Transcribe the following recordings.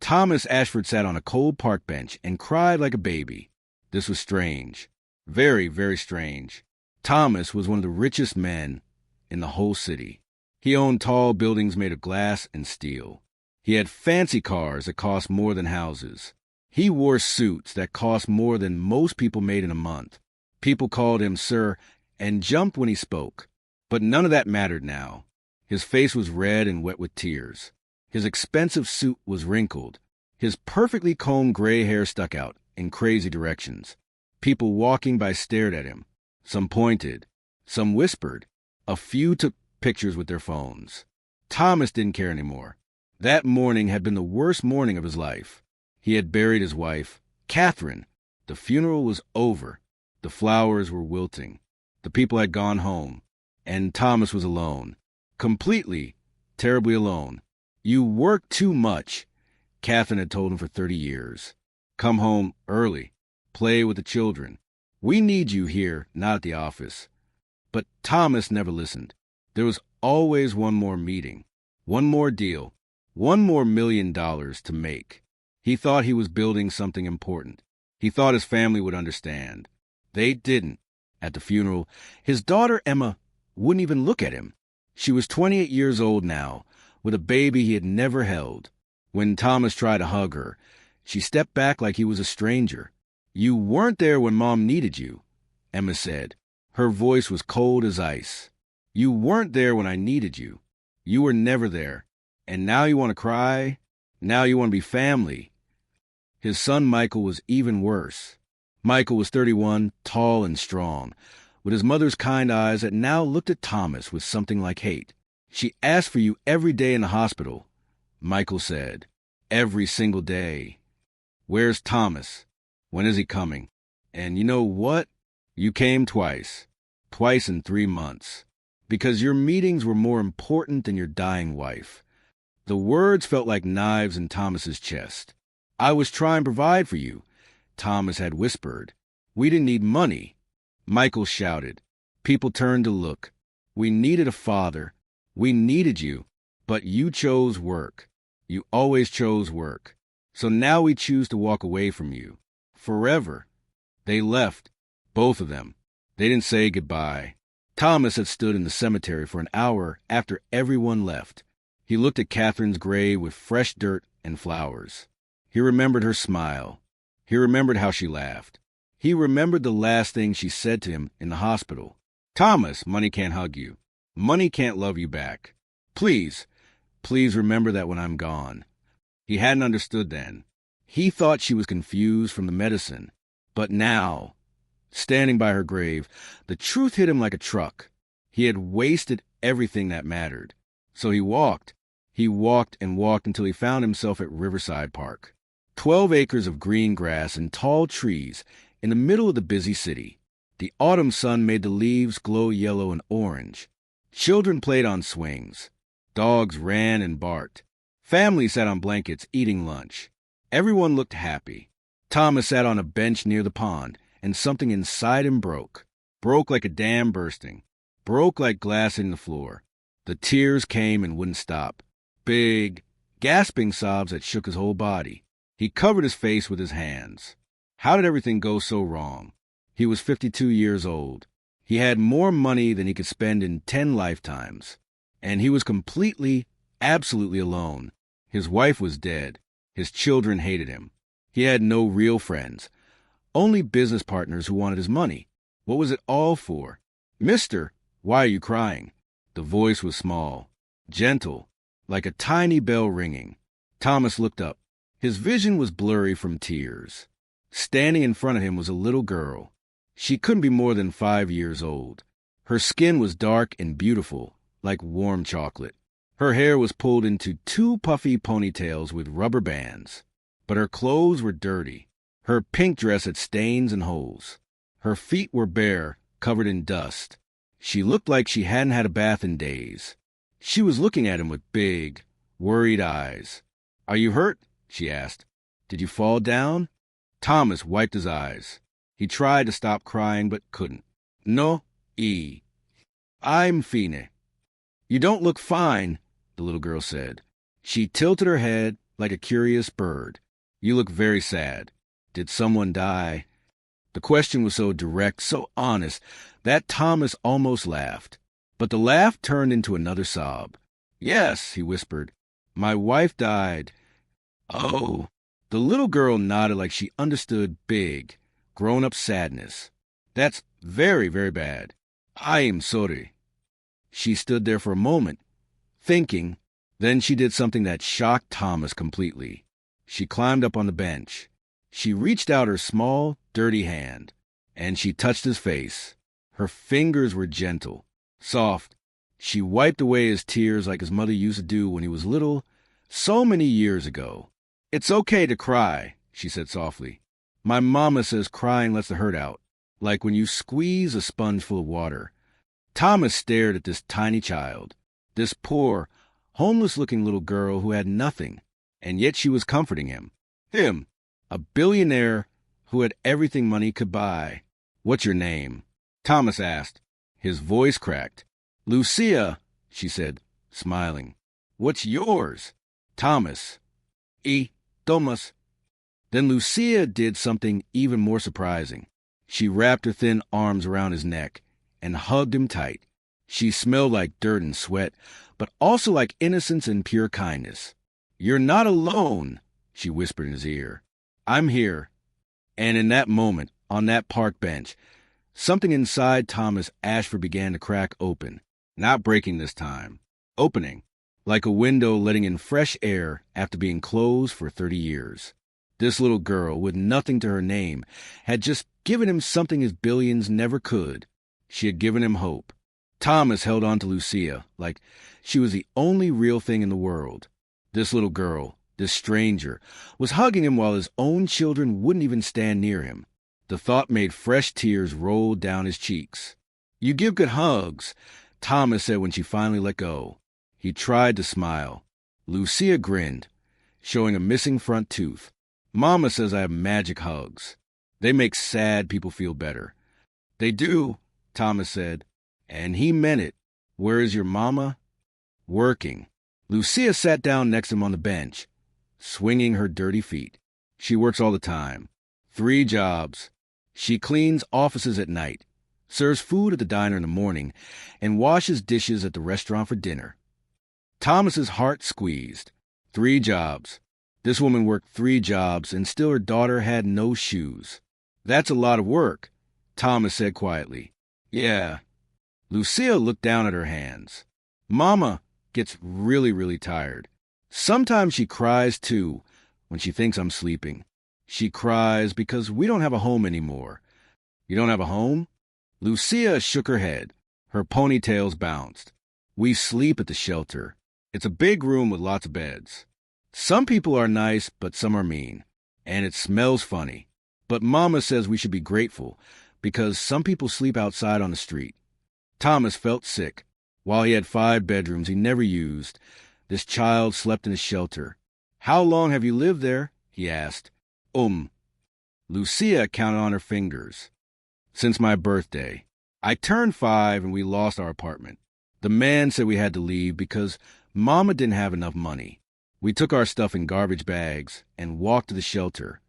Thomas Ashford sat on a cold park bench and cried like a baby. This was strange. Very, very strange. Thomas was one of the richest men in the whole city. He owned tall buildings made of glass and steel. He had fancy cars that cost more than houses. He wore suits that cost more than most people made in a month. People called him Sir and jumped when he spoke. But none of that mattered now. His face was red and wet with tears. His expensive suit was wrinkled. His perfectly combed gray hair stuck out in crazy directions. People walking by stared at him. Some pointed. Some whispered. A few took pictures with their phones. Thomas didn't care anymore. That morning had been the worst morning of his life. He had buried his wife, Catherine. The funeral was over. The flowers were wilting. The people had gone home. And Thomas was alone. Completely, terribly alone. You work too much, Catherine had told him for 30 years. Come home early. Play with the children. We need you here, not at the office. But Thomas never listened. There was always one more meeting, one more deal, one more $1 million to make. He thought he was building something important. He thought his family would understand. They didn't. At the funeral, his daughter Emma wouldn't even look at him. She was 28 years old now, with a baby he had never held. When Thomas tried to hug her, she stepped back like he was a stranger. You weren't there when Mom needed you, Emma said. Her voice was cold as ice. You weren't there when I needed you. You were never there. And now you want to cry? Now you want to be family. His son Michael was even worse. Michael was 31, tall and strong, with his mother's kind eyes that now looked at Thomas with something like hate. She asked for you every day in the hospital, Michael said. Every single day. Where's Thomas? When is he coming? And you know what? You came twice. Twice in 3 months. Because your meetings were more important than your dying wife. The words felt like knives in Thomas's chest. I was trying to provide for you, Thomas had whispered. We didn't need money. Michael shouted. People turned to look. We needed a father. We needed you. But you chose work. You always chose work. So now we choose to walk away from you. Forever. They left. Both of them. They didn't say goodbye. Thomas had stood in the cemetery for an hour after everyone left. He looked at Catherine's grave with fresh dirt and flowers. He remembered her smile. He remembered how she laughed. He remembered the last thing she said to him in the hospital. Thomas, money can't hug you. Money can't love you back. Please, please remember that when I'm gone. He hadn't understood then. He thought she was confused from the medicine. But now, standing by her grave, the truth hit him like a truck. He had wasted everything that mattered. So he walked. He walked and walked until he found himself at Riverside Park. 12 acres of green grass and tall trees in the middle of the busy city. The autumn sun made the leaves glow yellow and orange. Children played on swings. Dogs ran and barked. Families sat on blankets eating lunch. Everyone looked happy. Thomas sat on a bench near the pond, and something inside him broke. Broke like a dam bursting. Broke like glass in the floor. The tears came and wouldn't stop. Big, gasping sobs that shook his whole body. He covered his face with his hands. How did everything go so wrong? He was 52 years old. He had more money than he could spend in 10 lifetimes. And he was completely, absolutely alone. His wife was dead. His children hated him. He had no real friends. Only business partners who wanted his money. What was it all for? Mister, why are you crying? The voice was small, gentle, like a tiny bell ringing. Thomas looked up. His vision was blurry from tears. Standing in front of him was a little girl. She couldn't be more than 5 years old. Her skin was dark and beautiful, like warm chocolate. Her hair was pulled into 2 puffy ponytails with rubber bands. But her clothes were dirty. Her pink dress had stains and holes. Her feet were bare, covered in dust. She looked like she hadn't had a bath in days. She was looking at him with big, worried eyes. Are you hurt? She asked. Did you fall down? Thomas wiped his eyes. He tried to stop crying but couldn't. No, I'm fine. You don't look fine, the little girl said. She tilted her head like a curious bird. You look very sad. Did someone die? The question was so direct, so honest, that Thomas almost laughed. But the laugh turned into another sob. Yes, he whispered. My wife died. Oh. The little girl nodded like she understood big, grown-up sadness. That's very, very bad. I am sorry. She stood there for a moment, thinking. Then she did something that shocked Thomas completely. She climbed up on the bench. She reached out her small, dirty hand, and she touched his face. Her fingers were gentle, soft. She wiped away his tears like his mother used to do when he was little, so many years ago. It's okay to cry, she said softly. My mama says crying lets the hurt out, like when you squeeze a sponge full of water. Thomas stared at this tiny child, this poor, homeless-looking little girl who had nothing, and yet she was comforting him. Him, a billionaire who had everything money could buy. What's your name? Thomas asked. His voice cracked. Lucia, she said, smiling. What's yours? Thomas. Thomas. Then Lucia did something even more surprising. She wrapped her thin arms around his neck and hugged him tight. She smelled like dirt and sweat, but also like innocence and pure kindness. You're not alone, she whispered in his ear. I'm here. And in that moment, on that park bench, something inside Thomas Ashford began to crack open, not breaking this time, opening, like a window letting in fresh air after being closed for 30 years. This little girl, with nothing to her name, had just given him something his billions never could. She had given him hope. Thomas held on to Lucia like she was the only real thing in the world. This little girl, this stranger, was hugging him while his own children wouldn't even stand near him. The thought made fresh tears roll down his cheeks. You give good hugs, Thomas said when she finally let go. He tried to smile. Lucia grinned, showing a missing front tooth. Mama says I have magic hugs. They make sad people feel better. They do, Thomas said, and he meant it. Where is your mama? Working. Lucia sat down next to him on the bench, swinging her dirty feet. She works all the time. 3 jobs. She cleans offices at night, serves food at the diner in the morning, and washes dishes at the restaurant for dinner. Thomas's heart squeezed. 3 jobs. This woman worked 3 jobs, and still her daughter had no shoes. That's a lot of work, Thomas said quietly. Yeah. Lucia looked down at her hands. Mama gets really, really tired. Sometimes she cries, too, when she thinks I'm sleeping. She cries because we don't have a home anymore. You don't have a home? Lucia shook her head. Her ponytails bounced. We sleep at the shelter. It's a big room with lots of beds. Some people are nice, but some are mean. And it smells funny. But Mama says we should be grateful, because some people sleep outside on the street. Thomas felt sick. While he had 5 bedrooms he never used, this child slept in a shelter. How long have you lived there? He asked. Lucia counted on her fingers. Since my birthday. I turned 5 and we lost our apartment. The man said we had to leave because Mama didn't have enough money. We took our stuff in garbage bags and walked to the shelter.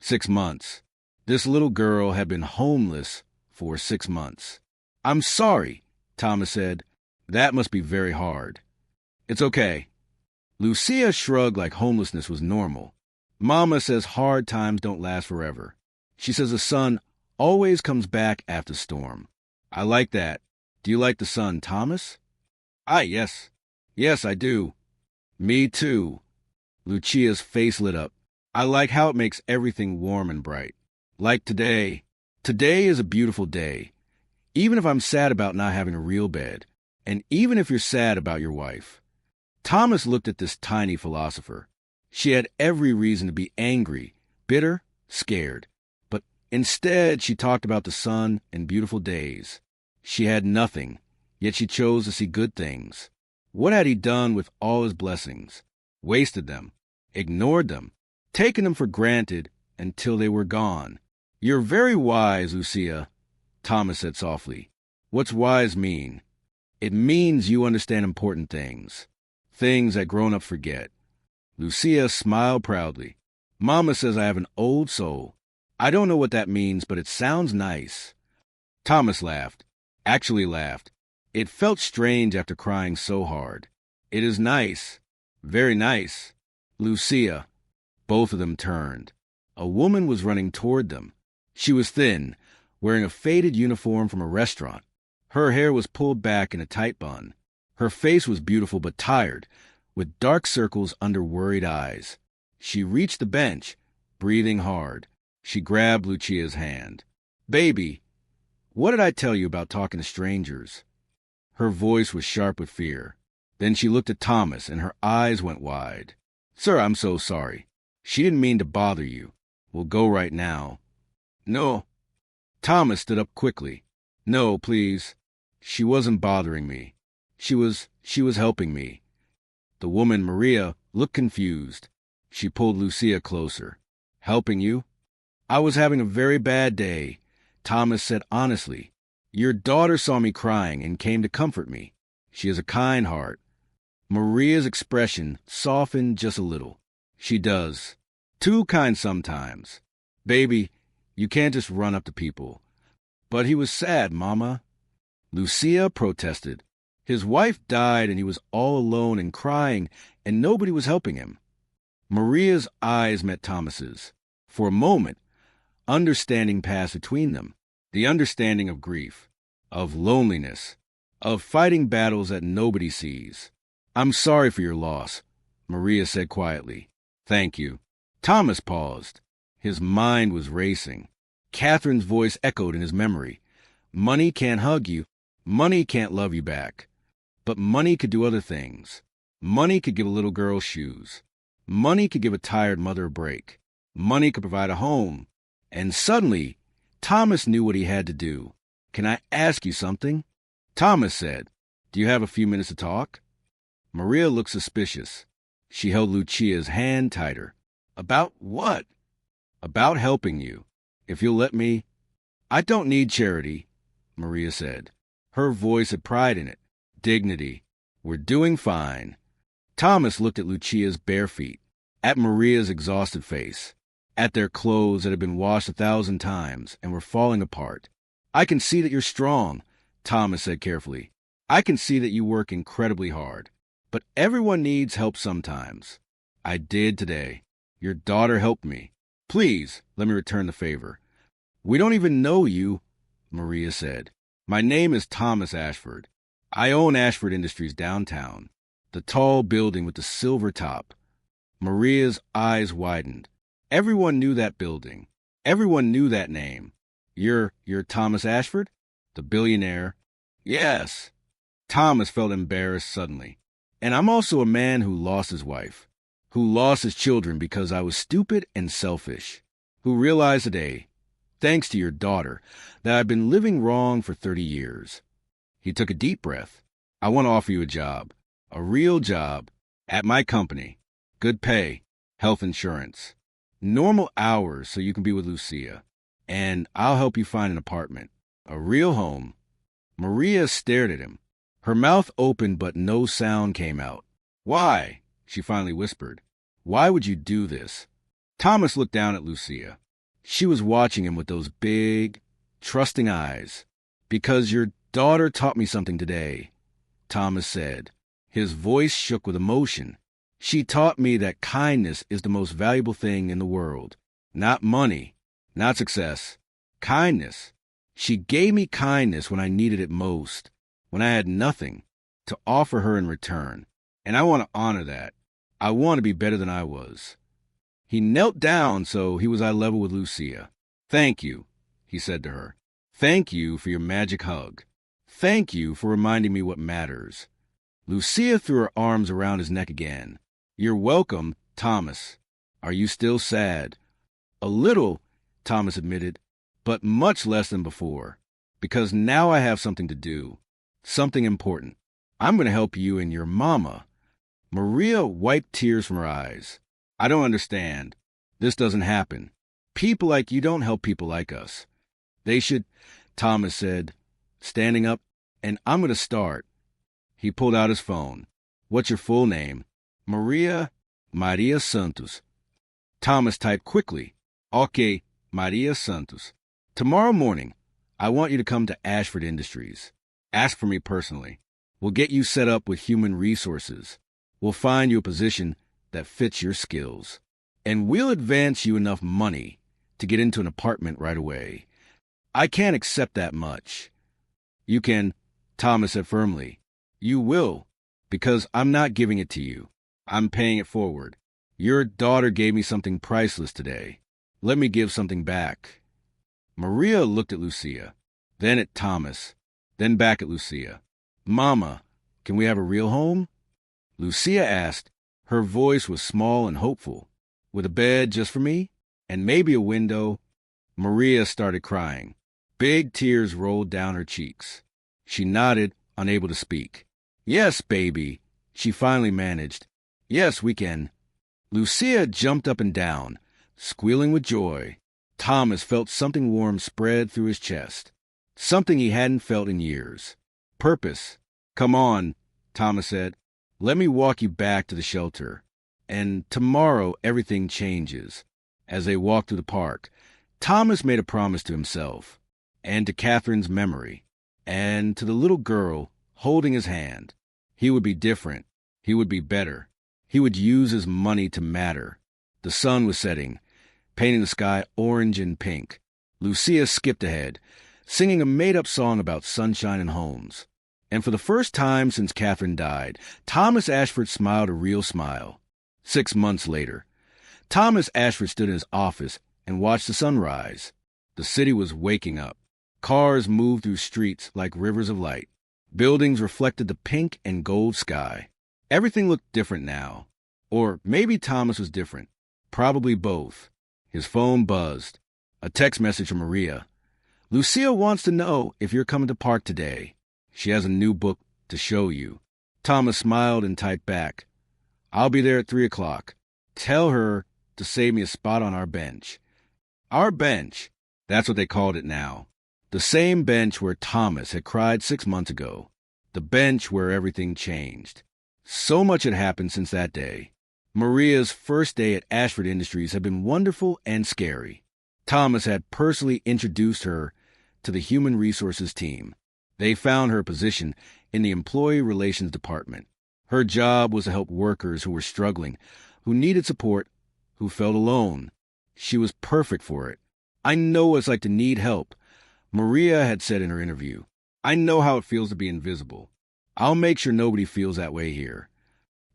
6 months. This little girl had been homeless for 6 months. I'm sorry, Thomas said. That must be very hard. It's okay. Lucia shrugged like homelessness was normal. Mama says hard times don't last forever. She says the sun always comes back after storm. I like that. Do you like the sun, Thomas? Yes. Yes, I do. Me too. Lucia's face lit up. I like how it makes everything warm and bright. Like today. Today is a beautiful day. Even if I'm sad about not having a real bed. And even if you're sad about your wife. Thomas looked at this tiny philosopher. She had every reason to be angry, bitter, scared. But instead, she talked about the sun and beautiful days. She had nothing, yet she chose to see good things. What had he done with all his blessings? Wasted them, ignored them, taken them for granted until they were gone. You're very wise, Lucia, Thomas said softly. What's wise mean? It means you understand important things. Things that grown-ups forget. Lucia smiled proudly. Mama says I have an old soul. I don't know what that means, but it sounds nice. Thomas laughed. Actually laughed. It felt strange after crying so hard. It is nice. Very nice. Lucia. Both of them turned. A woman was running toward them. She was thin, wearing a faded uniform from a restaurant. Her hair was pulled back in a tight bun. Her face was beautiful but tired, with dark circles under worried eyes. She reached the bench, breathing hard. She grabbed Lucia's hand. "Baby, what did I tell you about talking to strangers?" Her voice was sharp with fear. Then she looked at Thomas, and her eyes went wide. "Sir, I'm so sorry. She didn't mean to bother you. We'll go right now." "No." Thomas stood up quickly. "No, please. She wasn't bothering me. She was helping me." The woman, Maria, looked confused. She pulled Lucia closer. "Helping you?" "I was having a very bad day," Thomas said honestly. "Your daughter saw me crying and came to comfort me. She has a kind heart." Maria's expression softened just a little. "She does. Too kind sometimes. Baby, you can't just run up to people." "But he was sad, Mama." Lucia protested. His wife died and he was all alone and crying, and nobody was helping him. Maria's eyes met Thomas's. For a moment, understanding passed between them. The understanding of grief, of loneliness, of fighting battles that nobody sees. "I'm sorry for your loss," Maria said quietly. "Thank you." Thomas paused. His mind was racing. Catherine's voice echoed in his memory. "Money can't hug you. Money can't love you back. But money could do other things. Money could give a little girl shoes. Money could give a tired mother a break. Money could provide a home." And suddenly, Thomas knew what he had to do. "Can I ask you something?" Thomas said, "Do you have a few minutes to talk?" Maria looked suspicious. She held Lucia's hand tighter. "About what?" "About helping you. If you'll let me." "I don't need charity," Maria said. Her voice had pride in it. Dignity. "We're doing fine." Thomas looked at Lucia's bare feet, at Maria's exhausted face, at their clothes that had been washed 1,000 times and were falling apart. "I can see that you're strong," Thomas said carefully. "I can see that you work incredibly hard. But everyone needs help sometimes. I did today. Your daughter helped me. Please, let me return the favor." "We don't even know you," Maria said. "My name is Thomas Ashford. I own Ashford Industries downtown, the tall building with the silver top." Maria's eyes widened. Everyone knew that building. Everyone knew that name. You're Thomas Ashford? The billionaire?" "Yes." Thomas felt embarrassed suddenly. "And I'm also a man who lost his wife, who lost his children because I was stupid and selfish, who realized today, thanks to your daughter, that I've been living wrong for 30 years. He took a deep breath. "I want to offer you a job, a real job, at my company. Good pay, health insurance, normal hours so you can be with Lucia. And I'll help you find an apartment, a real home." Maria stared at him. Her mouth opened, but no sound came out. "Why?" she finally whispered. "Why would you do this?" Thomas looked down at Lucia. She was watching him with those big, trusting eyes. "Because your daughter taught me something today," Thomas said. His voice shook with emotion. "She taught me that kindness is the most valuable thing in the world. Not money, not success. Kindness. She gave me kindness when I needed it most, when I had nothing to offer her in return. And I want to honor that. I want to be better than I was." He knelt down so he was eye level with Lucia. "Thank you," he said to her. "Thank you for your magic hug. Thank you for reminding me what matters." Lucia threw her arms around his neck again. "You're welcome, Thomas. Are you still sad?" "A little," Thomas admitted, "but much less than before. Because now I have something to do. Something important. I'm going to help you and your mama." Maria wiped tears from her eyes. "I don't understand. This doesn't happen. People like you don't help people like us. They should," Thomas said, standing up, "and I'm going to start." He pulled out his phone. "What's your full name?" "Maria Maria Santos. Thomas typed quickly. Okay, Maria Santos. Tomorrow morning, I want you to come to Ashford Industries. Ask for me personally. We'll get you set up with human resources. We'll find you a position that fits your skills. And we'll advance you enough money to get into an apartment right away. I can't accept that much. You can, Thomas said firmly. You will, because I'm not giving it to you. I'm paying it forward. Your daughter gave me something priceless today. Let me give something back. Maria looked at Lucia, then at Thomas, then back at Lucia. Mama, can we have a real home? Lucia asked. Her voice was small and hopeful. With a bed just for me? And maybe a window? Maria started crying. Big tears rolled down her cheeks. She nodded, unable to speak. Yes, baby, she finally managed. Yes, we can. Lucia jumped up and down, squealing with joy. Thomas felt something warm spread through his chest, something he hadn't felt in years. Purpose. Come on, Thomas said. Let me walk you back to the shelter. And tomorrow everything changes. As they walked through the park, Thomas made a promise to himself, and to Catherine's memory, and to the little girl holding his hand. He would be different. He would be better. He would use his money to matter. The sun was setting, painting the sky orange and pink. Lucia skipped ahead, singing a made-up song about sunshine and homes. And for the first time since Catherine died, Thomas Ashford smiled a real smile. 6 months later, Thomas Ashford stood in his office and watched the sunrise. The city was waking up. Cars moved through streets like rivers of light. Buildings reflected the pink and gold sky. Everything looked different now. Or maybe Thomas was different. Probably both. His phone buzzed. A text message from Maria. Lucia wants to know if you're coming to park today. She has a new book to show you. Thomas smiled and typed back. I'll be there at 3 o'clock. Tell her to save me a spot on our bench. Our bench. That's what they called it now. The same bench where Thomas had cried 6 months ago. The bench where everything changed. So much had happened since that day. Maria's first day at Ashford Industries had been wonderful and scary. Thomas had personally introduced her to the Human Resources team. They found her a position in the Employee Relations Department. Her job was to help workers who were struggling, who needed support, who felt alone. She was perfect for it. I know what it's like to need help, Maria had said in her interview. I know how it feels to be invisible. I'll make sure nobody feels that way here.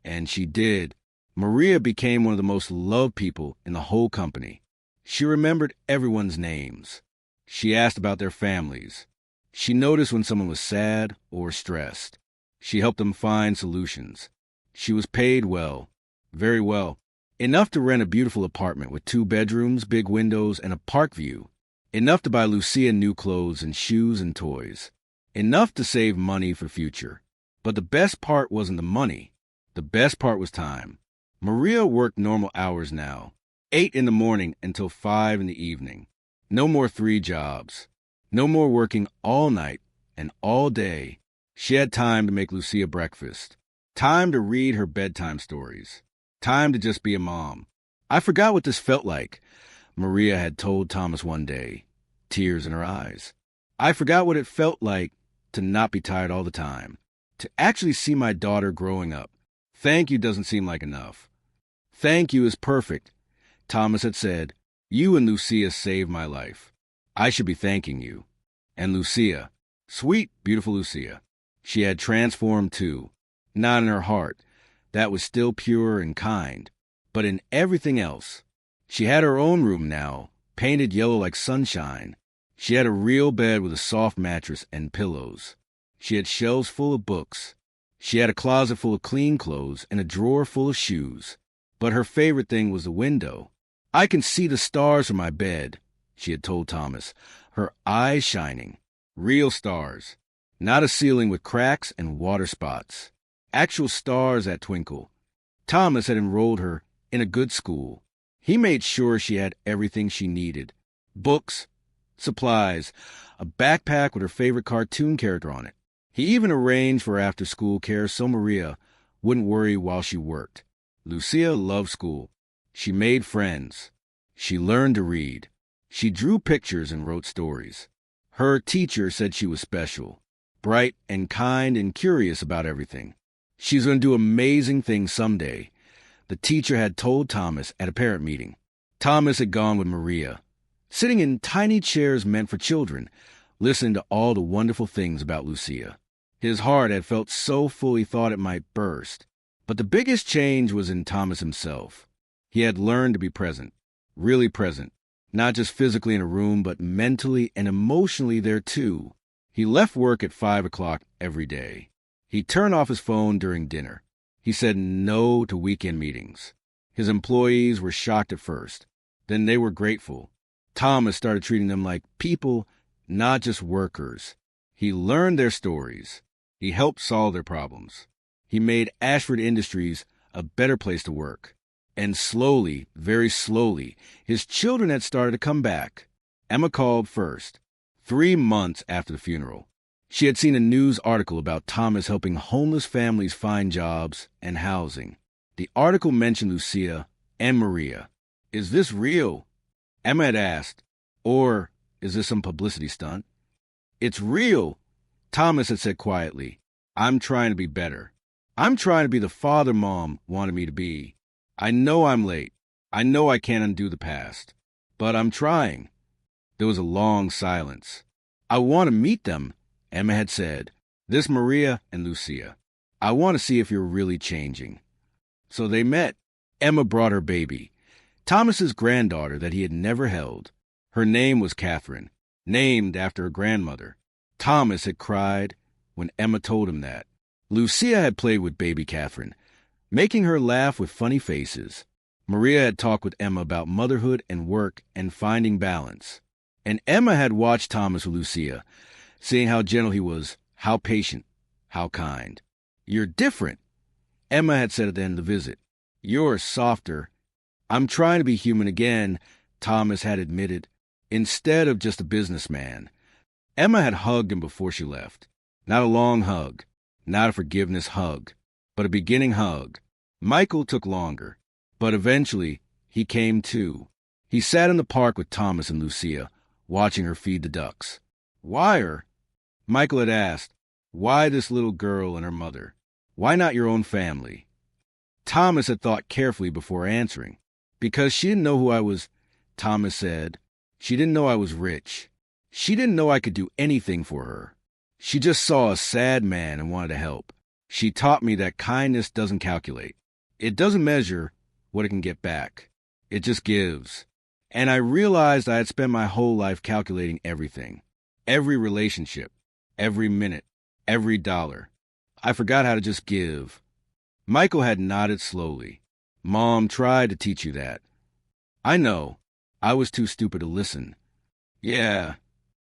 And she did. Maria became one of the most loved people in the whole company. She remembered everyone's names. She asked about their families. She noticed when someone was sad or stressed. She helped them find solutions. She was paid well, very well, enough to rent a beautiful apartment with 2 bedrooms, big windows, and a park view, enough to buy Lucia new clothes and shoes and toys, enough to save money for future. But the best part wasn't the money. The best part was time. Maria worked normal hours now, 8 in the morning until 5 in the evening. No more 3 jobs. No more working all night and all day. She had time to make Lucia breakfast, time to read her bedtime stories, time to just be a mom. I forgot what this felt like, Maria had told Thomas one day, tears in her eyes. I forgot what it felt like to not be tired all the time, to actually see my daughter growing up. Thank you doesn't seem like enough. Thank you is perfect, Thomas had said. You and Lucia saved my life. I should be thanking you. And Lucia, sweet, beautiful Lucia. She had transformed too, not in her heart, that was still pure and kind, but in everything else. She had her own room now, painted yellow like sunshine. She had a real bed with a soft mattress and pillows. She had shelves full of books. She had a closet full of clean clothes and a drawer full of shoes. But her favorite thing was the window. I can see the stars from my bed, she had told Thomas, her eyes shining. Real stars. Not a ceiling with cracks and water spots. Actual stars that twinkle. Thomas had enrolled her in a good school. He made sure she had everything she needed. Books, supplies, a backpack with her favorite cartoon character on it. He even arranged for after-school care so Maria wouldn't worry while she worked. Lucia loved school. She made friends. She learned to read. She drew pictures and wrote stories. Her teacher said she was special, bright and kind and curious about everything. She's going to do amazing things someday, the teacher had told Thomas at a parent meeting. Thomas had gone with Maria, sitting in tiny chairs meant for children, listening to all the wonderful things about Lucia. His heart had felt so full he thought it might burst. But the biggest change was in Thomas himself. He had learned to be present, really present, not just physically in a room, but mentally and emotionally there too. He left work at 5 o'clock every day. He turned off his phone during dinner. He said no to weekend meetings. His employees were shocked at first. Then they were grateful. Thomas started treating them like people, not just workers. He learned their stories. He helped solve their problems. He made Ashford Industries a better place to work. And slowly, very slowly, his children had started to come back. Emma called first, 3 months after the funeral. She had seen a news article about Thomas helping homeless families find jobs and housing. The article mentioned Lucia and Maria. "Is this real?" Emma had asked. "Or is this some publicity stunt?" "It's real," Thomas had said quietly. "I'm trying to be better. I'm trying to be the father Mom wanted me to be. I know I'm late. I know I can't undo the past. But I'm trying." There was a long silence. "I want to meet them," Emma had said. "This Maria and Lucia. I want to see if you're really changing." So they met. Emma brought her baby, Thomas's granddaughter that he had never held. Her name was Catherine, named after her grandmother. Thomas had cried when Emma told him that. Lucia had played with baby Catherine, making her laugh with funny faces. Maria had talked with Emma about motherhood and work and finding balance. And Emma had watched Thomas with Lucia, seeing how gentle he was, how patient, how kind. "You're different," Emma had said at the end of the visit. "You're softer." "I'm trying to be human again," Thomas had admitted, instead of just a businessman. Emma had hugged him before she left. Not a long hug, not a forgiveness hug, but a beginning hug. Michael took longer, but eventually he came too. He sat in the park with Thomas and Lucia, watching her feed the ducks. "Why her?" Michael had asked. "Why this little girl and her mother? Why not your own family?" Thomas had thought carefully before answering. "Because she didn't know who I was," Thomas said. "She didn't know I was rich. She didn't know I could do anything for her. She just saw a sad man and wanted to help. She taught me that kindness doesn't calculate. It doesn't measure what it can get back. It just gives." And I realized I had spent my whole life calculating everything. Every relationship, every minute, every dollar. I forgot how to just give. Michael had nodded slowly. "Mom tried to teach you that." "I know. I was too stupid to listen." "Yeah."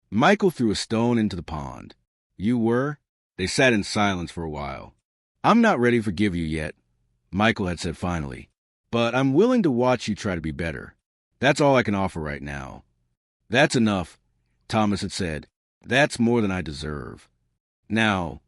Michael threw a stone into the pond. "You were?" They sat in silence for a while. "I'm not ready to forgive you yet," Michael had said finally. "But I'm willing to watch you try to be better. That's all I can offer right now." "That's enough," Thomas had said. "That's more than I deserve." Now,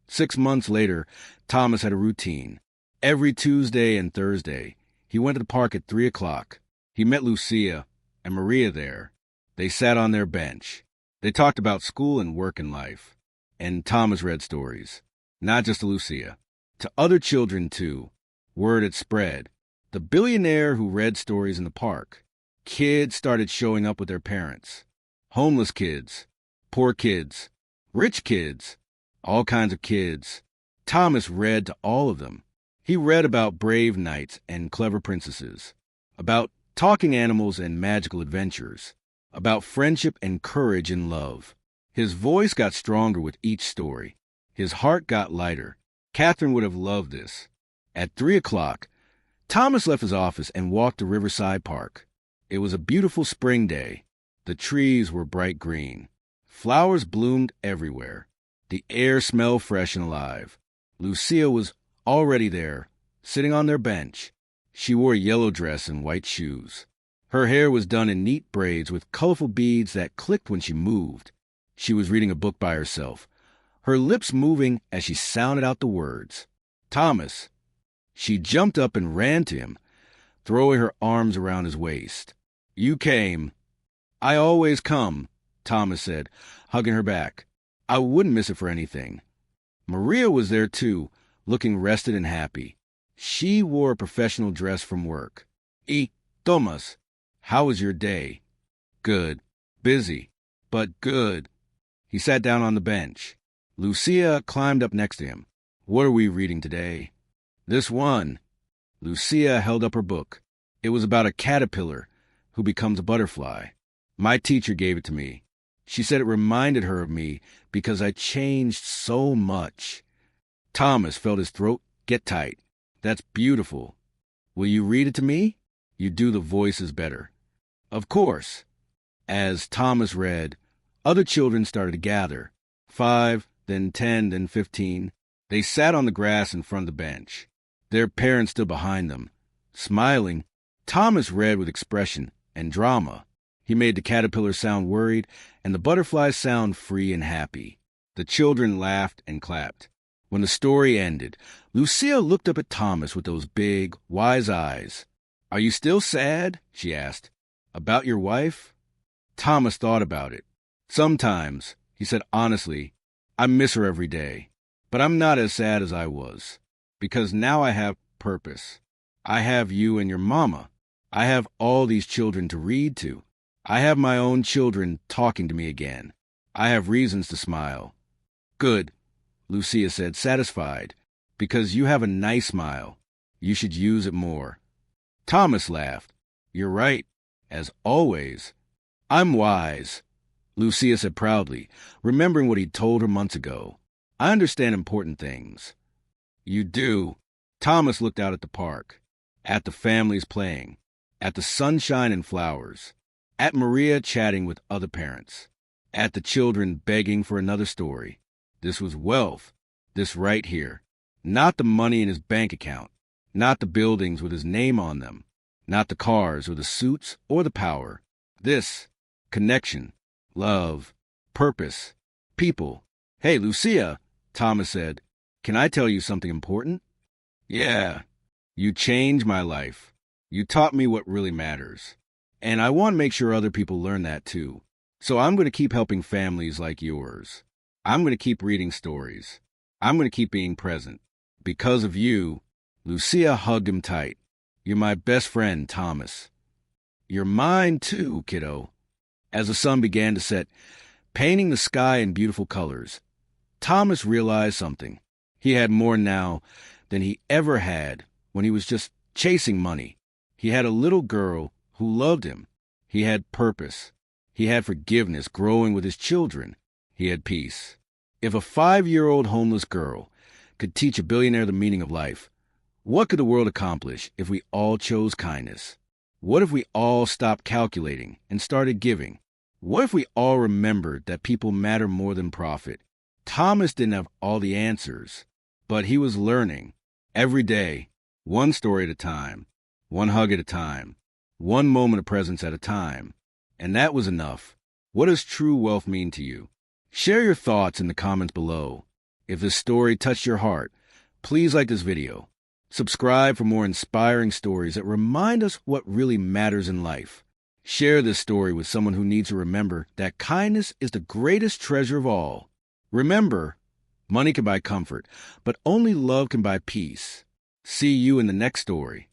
6 months later, Thomas had a routine. Every Tuesday and Thursday, he went to the park at 3 o'clock. He met Lucia and Maria there. They sat on their bench. They talked about school and work and life. And Thomas read stories. Not just to Lucia. To other children, too. Word had spread. The billionaire who read stories in the park. Kids started showing up with their parents. Homeless kids. Poor kids. Rich kids. All kinds of kids. Thomas read to all of them. He read about brave knights and clever princesses. About talking animals and magical adventures. About friendship and courage and love. His voice got stronger with each story. His heart got lighter. Catherine would have loved this. At 3 o'clock, Thomas left his office and walked to Riverside Park. It was a beautiful spring day. The trees were bright green. Flowers bloomed everywhere. The air smelled fresh and alive. Lucia was already there, sitting on their bench. She wore a yellow dress and white shoes. Her hair was done in neat braids with colorful beads that clicked when she moved. She was reading a book by herself, her lips moving as she sounded out the words. "Thomas." She jumped up and ran to him, throwing her arms around his waist. "You came." "I always come," Thomas said, hugging her back. "I wouldn't miss it for anything." Maria was there too, looking rested and happy. She wore a professional dress from work. "Y Thomas, how was your day?" "Good. Busy, but good." He sat down on the bench. Lucia climbed up next to him. "What are we reading today?" "This one." Lucia held up her book. It was about a caterpillar who becomes a butterfly. "My teacher gave it to me. She said it reminded her of me because I changed so much." Thomas felt his throat get tight. "That's beautiful. Will you read it to me? You do the voices better." "Of course." As Thomas read, other children started to gather. 5, then 10, then 15. They sat on the grass in front of the bench. Their parents stood behind them. Smiling, Thomas read with expression and drama. He made the caterpillar sound worried and the butterfly sound free and happy. The children laughed and clapped. When the story ended, Lucia looked up at Thomas with those big, wise eyes. "Are you still sad?" she asked. "About your wife?" Thomas thought about it. "Sometimes," he said honestly, "I miss her every day. But I'm not as sad as I was. Because now I have purpose. I have you and your mama. I have all these children to read to. I have my own children talking to me again. I have reasons to smile." "Good," Lucia said, satisfied. "Because you have a nice smile. You should use it more." Thomas laughed. "You're right, as always." "I'm wise," Lucia said proudly, remembering what he'd told her months ago. "I understand important things." "You do." Thomas looked out at the park, at the families playing, at the sunshine and flowers, at Maria chatting with other parents, at the children begging for another story. This was wealth, this right here. Not the money in his bank account, not the buildings with his name on them, not the cars or the suits or the power. This, connection, love, purpose, people. "Hey, Lucia," Thomas said, "can I tell you something important?" "Yeah." "You changed my life. You taught me what really matters. And I want to make sure other people learn that too. So I'm going to keep helping families like yours. I'm going to keep reading stories. I'm going to keep being present. Because of you." Lucia hugged him tight. "You're my best friend, Thomas." "You're mine too, kiddo." As the sun began to set, painting the sky in beautiful colors, Thomas realized something. He had more now than he ever had when he was just chasing money. He had a little girl who loved him. He had purpose. He had forgiveness growing with his children. He had peace. If a 5-year-old homeless girl could teach a billionaire the meaning of life, what could the world accomplish if we all chose kindness? What if we all stopped calculating and started giving? What if we all remembered that people matter more than profit? Thomas didn't have all the answers, but he was learning every day, one story at a time, one hug at a time, one moment of presence at a time. And that was enough. What does true wealth mean to you? Share your thoughts in the comments below. If this story touched your heart, please like this video. Subscribe for more inspiring stories that remind us what really matters in life. Share this story with someone who needs to remember that kindness is the greatest treasure of all. Remember, money can buy comfort, but only love can buy peace. See you in the next story.